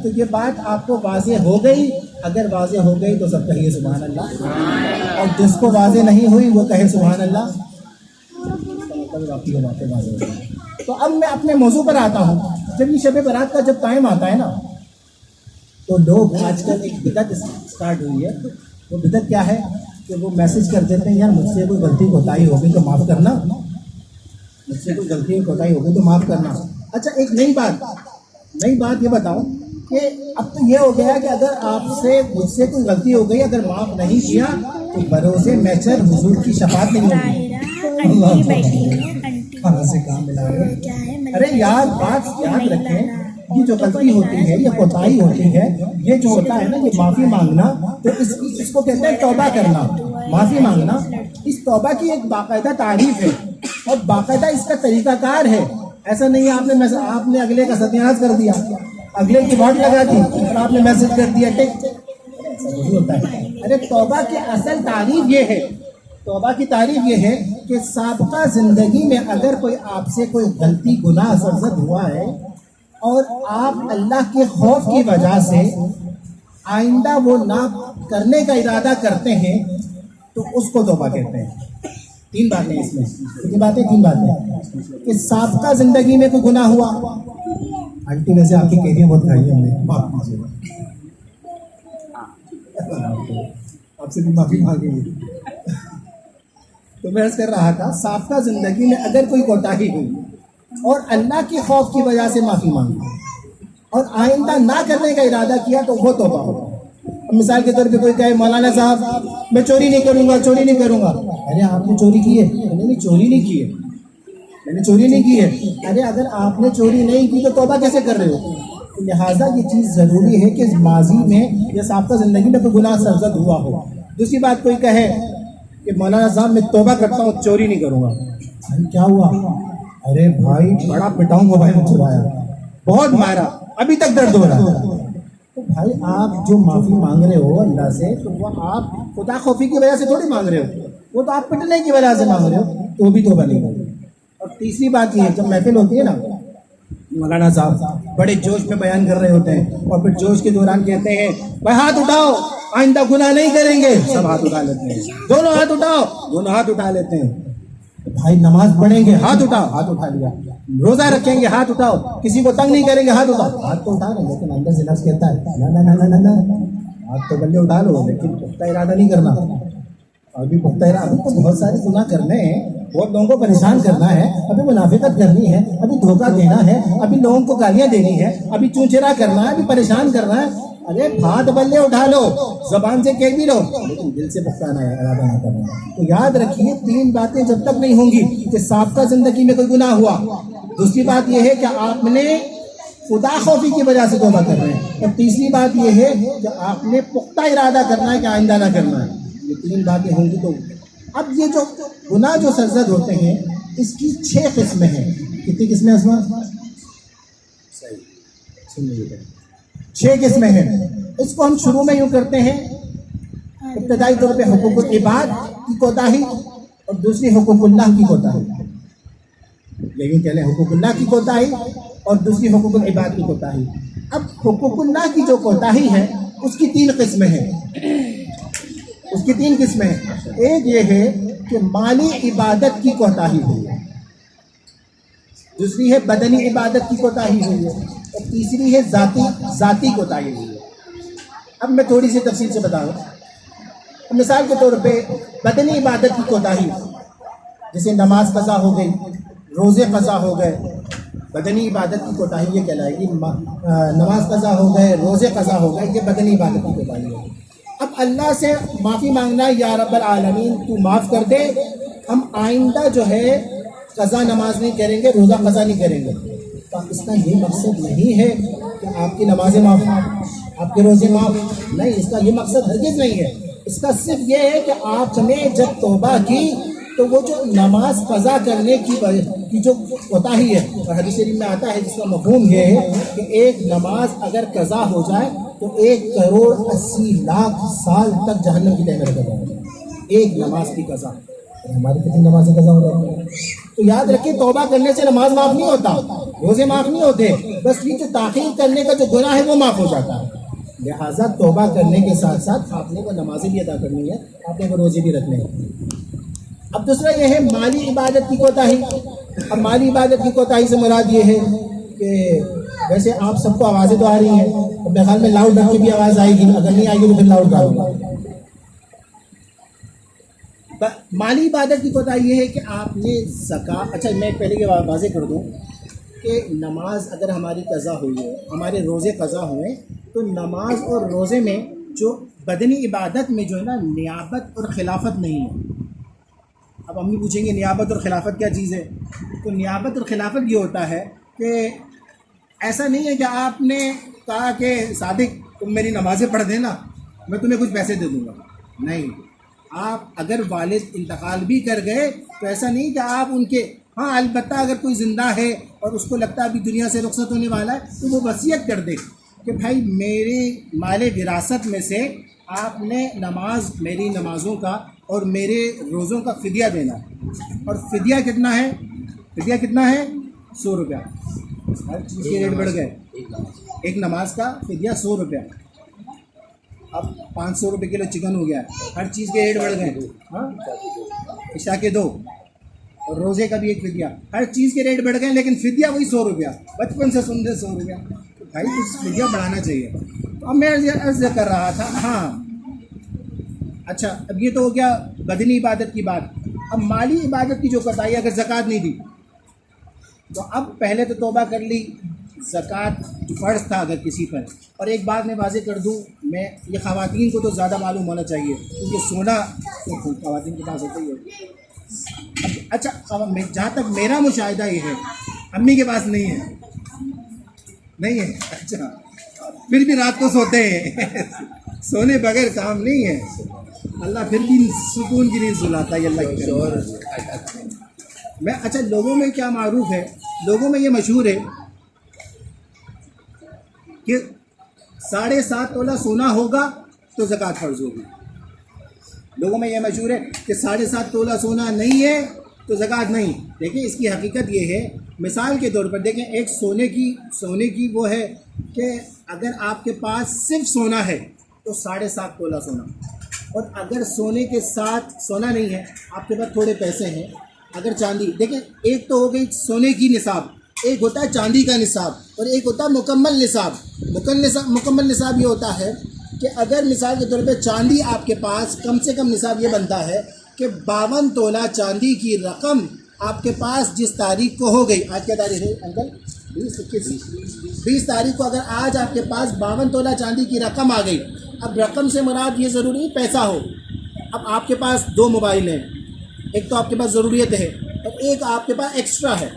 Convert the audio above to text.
تو یہ بات آپ کو واضح ہو گئی؟ اگر واضح ہو گئی تو سب کہیے سبحان اللہ، اور جس کو واضح نہیں ہوئی وہ کہے سبحان اللہ. باقی کی باتیں واضح ہو گئی. تو اب میں اپنے موضوع پر آتا ہوں. جب یہ شب برات کا جب ٹائم آتا ہے نا تو لوگ آج کل ایک بدعت اسٹارٹ ہوئی ہے. وہ بدعت کیا ہے کہ وہ میسج کر دیتے ہیں یار مجھ سے کوئی غلطی کوتاہی ہو گئی تو معاف کرنا، مجھ سے کوئی غلطی کوتاہی ہو گئی تو معاف کرنا. اچھا ایک نئی بات یہ بتاؤ کہ اب تو یہ ہو گیا کہ اگر آپ سے مجھ سے کوئی غلطی ہو گئی اگر معاف نہیں کیا تو بروز محشر حضور کی شفاعت نہیں ہوگی. کہاں سے کام ملا رہے؟ ارے یار بات یاد رکھیں، یہ جو غلطی ہوتی ہے یہ کوتاہی ہوتی ہے، یہ جو ہوتا ہے نا یہ معافی مانگنا، تو اس کو کہتے ہیں توبہ کرنا. معافی مانگنا اس توبہ کی ایک باقاعدہ تعریف ہے اور باقاعدہ اس کا طریقہ کار ہے. ایسا نہیں ہے آپ نے اگلے کا ستیاس کر دیا، اگلے کی واٹ لگا دی اور آپ نے میسج کر دیا ٹک. ایسا نہیں ہوتا ہے. ارے توبہ کی اصل تعریف یہ ہے، توبہ کی تعریف یہ ہے کہ سابقہ زندگی میں اگر کوئی آپ سے کوئی غلطی گناہ سرزد ہوا ہے اور آپ اللہ کے خوف کی وجہ سے آئندہ وہ نہ کرنے کا ارادہ کرتے ہیں تو اس کو توبہ کہتے ہیں. تین باتیں اس میں، تین باتیں کہ سابقہ زندگی میں کوئی گناہ ہوا. آنٹی ویسے آپ کی کیریاں بہت کھائی ہم نے، معاف کیجیے، آپ سے بھی معافی مانگیں گے. تو میں عرض کر رہا تھا سابقہ زندگی میں اگر کوئی کوتاہی ہوئی اور اللہ کے خوف کی وجہ سے معافی مانگی اور آئندہ نہ کرنے کا ارادہ کیا تو وہ توبہ ہوگا. مثال کے طور پہ کوئی کہے مولانا صاحب میں چوری نہیں کروں گا. ارے آپ نے چوری کی ہے؟ نہیں چوری نہیں کی ہے، میں نے چوری نہیں کی ہے. ارے اگر آپ نے چوری نہیں کی تو توبہ کیسے کر رہے ہو؟ لہٰذا یہ چیز ضروری ہے کہ ماضی میں یا سابقہ زندگی میں کوئی گناہ سرزد ہوا ہو. دوسری بات کوئی کہے کہ مولانا صاحب میں توبہ کرتا ہوں چوری نہیں کروں گا. کیا ہوا؟ ارے بھائی بڑا پٹاؤں موبائل میں چرایا، بہت مارا، ابھی تک درد ہو رہا ہے. تو بھائی آپ جو معافی مانگ رہے ہو اللہ سے تو وہ آپ خدا خوفی کی وجہ سے تھوڑی مانگ رہے ہو، وہ تو آپ پٹنے کی وجہ سے مانگ رہے ہو، تو بھی توبہ نہیں کرو. اور تیسری بات یہ ہے جب محفل ہوتی ہے نا مولانا صاحب بڑے جوش میں بیان کر رہے ہوتے ہیں اور پھر جوش کے دوران کہتے ہیں بھائی ہاتھ اٹھاؤ آئندہ گناہ نہیں کریں گے. سب ہاتھ اٹھا لیتے ہیں، دونوں ہاتھ اٹھاؤ، دونوں ہاتھ اٹھا لیتے ہیں. بھائی نماز پڑھیں گے، ہاتھ اٹھاؤ، ہاتھ اٹھا لیا. روزہ رکھیں گے، ہاتھ اٹھاؤ. کسی کو تنگ نہیں کریں گے، ہاتھ اٹھاؤ. ہاتھ تو اٹھا رہے ہیں لیکن اندر سے نفس کہتا ہے نہ ہاتھ تو بلے اٹھا لو لیکن پختہ ارادہ نہیں کرنا. ابھی پختہ ارادہ تو بہت سارے گناہ کرنے ہیں، بہت لوگوں کو پریشان کرنا ہے، ابھی منافقت کرنی ہے، ابھی دھوکہ دینا ہے، ابھی لوگوں کو گالیاں دینی ہے، ابھی چونچرا کرنا ہے، ابھی پریشان کرنا ہے. ارے ہاتھ بلے اٹھا لو، زبان سے کہہ بھی لو لیکن دل سے پختہ ارادہ نہ کرنا. تو یاد رکھیے تین باتیں جب تک نہیں ہوں گی کہ سابقہ زندگی میں کوئی گناہ ہوا، دوسری بات یہ ہے کہ آپ نے خدا خوفی کی وجہ سے توبہ کر رہے ہیں، اور تیسری بات یہ ہے کہ آپ نے پختہ ارادہ کرنا ہے کہ آئندہ نہ کرنا ہے. یہ تین باتیں ہوں گی تو اب یہ جو گناہ جو سرزد ہوتے ہیں اس کی 6 قسمیں ہیں. کتنی قسمیں اس میں؟ صحیح 6 قسمیں ہیں. اس کو ہم شروع میں یوں کرتے ہیں ابتدائی طور پہ حقوق العباد کی کوتاہی اور دوسری حقوق اللہ کی کوتاہی. یوں کہہ لیں حقوق اللہ کی کوتاہی اور دوسری حقوق العباد کی کوتاہی. اب حقوق اللہ کی جو کوتاہی ہے اس کی 3 قسمیں ہیں. ایک یہ ہے کہ مالی عبادت کی کوتاہی ہوئی ہے، دوسری ہے بدنی عبادت کی کوتاہی ہوئی ہے اور تیسری ہے ذاتی کوتاہی ہوئی ہے. اب میں تھوڑی سی تفصیل سے بتاؤں. مثال کے طور پہ بدنی عبادت کی کوتاہی جیسے نماز قضا ہو گئی، روزے قضا ہو گئے، بدنی عبادت کی کوتاہی یہ کہلائے گی. نماز قضا ہو گئے، روزے قضا ہو گئے، یہ بدنی عبادت کی کوتاہی ہوگی. اب اللہ سے معافی مانگنا یا رب العالمین تو معاف کر دے، ہم آئندہ جو ہے قضا نماز نہیں کریں گے، روزہ قضا نہیں کریں گے. تو اس کا یہ مقصد نہیں ہے کہ آپ کی نمازیں معاف، آپ کے روزے معاف، نہیں، اس کا یہ مقصد ہرگز نہیں ہے. اس کا صرف یہ ہے کہ آپ نے جب توبہ کی تو وہ جو نماز قضا کرنے کی جو کوتاہی ہے، اور حدیث شریف میں آتا ہے جس کا مفہوم یہ ہے کہ ایک نماز اگر قضا ہو جائے تو 1,80,00,000 سال تک جہنم کی طرف رکھا جائے. ایک نماز کی قضا ہماری کتنی نمازیں قضا ہو جاتی ہیں. تو یاد رکھیے توبہ کرنے سے نماز معاف نہیں ہوتا, روزے معاف نہیں ہوتے, بس یہ جو تاخیر کرنے کا جو گناہ ہے وہ معاف ہو جاتا ہے. لہٰذا توبہ کرنے کے ساتھ ساتھ آپ نے وہ نمازیں بھی ادا کرنی ہے, آپ نے وہ روزے بھی رکھنے ہیں. اب دوسرا یہ ہے مالی عبادت کی کوتاہی. اب مالی عبادت کی کوتاہی سے مراد یہ ہے کہ ویسے آپ سب کو آوازیں تو آ رہی ہیں, اب میرے خیال میں لاؤڈ رکھ کے بھی آواز آئے گی, اگر نہیں آئے گی تو پھر لاؤڈ ڈالوں گا. مالی عبادت کی کوتاہی یہ ہے کہ آپ نے زکوٰۃ, اچھا میں پہلے یہ واضح کر دوں کہ نماز اگر ہماری قضا ہوئی ہے, ہمارے روزے قضا ہوئے, تو نماز اور روزے میں جو بدنی عبادت میں جو ہے نا نیابت اور خلافت نہیں ہے. اب ہم بھی پوچھیں گے نیابت اور خلافت کیا چیز ہے؟ تو نیابت اور خلافت یہ ہوتا ہے کہ ایسا نہیں ہے کہ آپ نے کہا کہ صادق تم میری نمازیں پڑھ دینا, میں تمہیں کچھ پیسے دے دوں گا. نہیں, آپ اگر والد انتقال بھی کر گئے تو ایسا نہیں کہ آپ ان کے, ہاں البتہ اگر کوئی زندہ ہے اور اس کو لگتا ہے ابھی دنیا سے رخصت ہونے والا ہے تو وہ وصیت کر دے کہ بھائی میرے مال وراثت میں سے آپ نے نماز, میری نمازوں کا اور میرے روزوں کا فدیہ دینا ہے. اور فدیہ کتنا ہے؟ فدیہ کتنا ہے؟ 100 روپیہ. ہر چیز کے ریٹ بڑھ گئے. ایک نماز کا فدیہ 100 روپیہ. اب 500 روپے کلو چکن ہو گیا. ہر چیز کے ریٹ بڑھ گئے. ہاں, عشاء کے 2 اور روزے کا بھی ایک فدیہ, ہر چیز کے ریٹ بڑھ گئے, لیکن فدیہ وہی 100 روپیہ. بچپن سے سن دے 100 روپیہ, تو بھائی کچھ فدیہ بڑھانا چاہیے. تو اب میں عرض کر رہا تھا, ہاں اچھا اب یہ تو ہو گیا بدنی عبادت کی بات. اب مالی عبادت کی جو کوتاہی, اگر زکوٰۃ نہیں دی تو اب پہلے تو توبہ کر لی, زکوٰۃ جو فرض تھا اگر کسی پر. اور ایک بات میں واضح کر دوں, میں یہ خواتین کو تو زیادہ معلوم ہونا چاہیے کیونکہ سونا خواتین کے پاس ہوتا ہی ہے. اچھا جہاں تک میرا مشاہدہ یہ ہے, امی کے پاس نہیں ہے, نہیں ہے. اچھا پھر بھی رات کو سوتے ہیں, سونے بغیر کام نہیں ہے. اللہ پھر بھی سکون کی نیند سلاتا ہے اللہ کی. میں اچھا لوگوں میں کیا معروف ہے, لوگوں میں یہ مشہور ہے کہ 7.5 تولہ سونا ہوگا تو زکوٰۃ فرض ہوگی. لوگوں میں یہ مشہور ہے کہ 7.5 تولہ سونا نہیں ہے تو زکوٰۃ نہیں. دیکھیں اس کی حقیقت یہ ہے, مثال کے طور پر دیکھیں ایک سونے کی وہ ہے کہ اگر آپ کے پاس صرف سونا ہے تو 7.5 تولہ سونا, اور اگر سونے کے ساتھ سونا نہیں ہے, آپ کے پاس تھوڑے پیسے ہیں, اگر چاندی, دیکھیں ایک تو ہو گئی سونے کی نصاب, ایک ہوتا ہے چاندی کا نصاب, اور ایک ہوتا ہے مکمل نصاب. مکمل نصاب یہ ہوتا ہے کہ اگر مثال کے طور پہ چاندی آپ کے پاس, کم سے کم نصاب یہ بنتا ہے کہ 52 تولہ چاندی کی رقم آپ کے پاس جس تاریخ کو ہو گئی. آج کیا تاریخ ہے انکل؟ 20 تاریخ کو اگر آج آپ کے پاس 52 تولہ چاندی کی رقم آ گئی. اب رقم سے مراد یہ ضروری پیسہ ہو. اب آپ کے پاس 2 موبائل ہیں, ایک تو آپ کے پاس ضروریت ہے اور ایک آپ کے پاس ایکسٹرا ہے.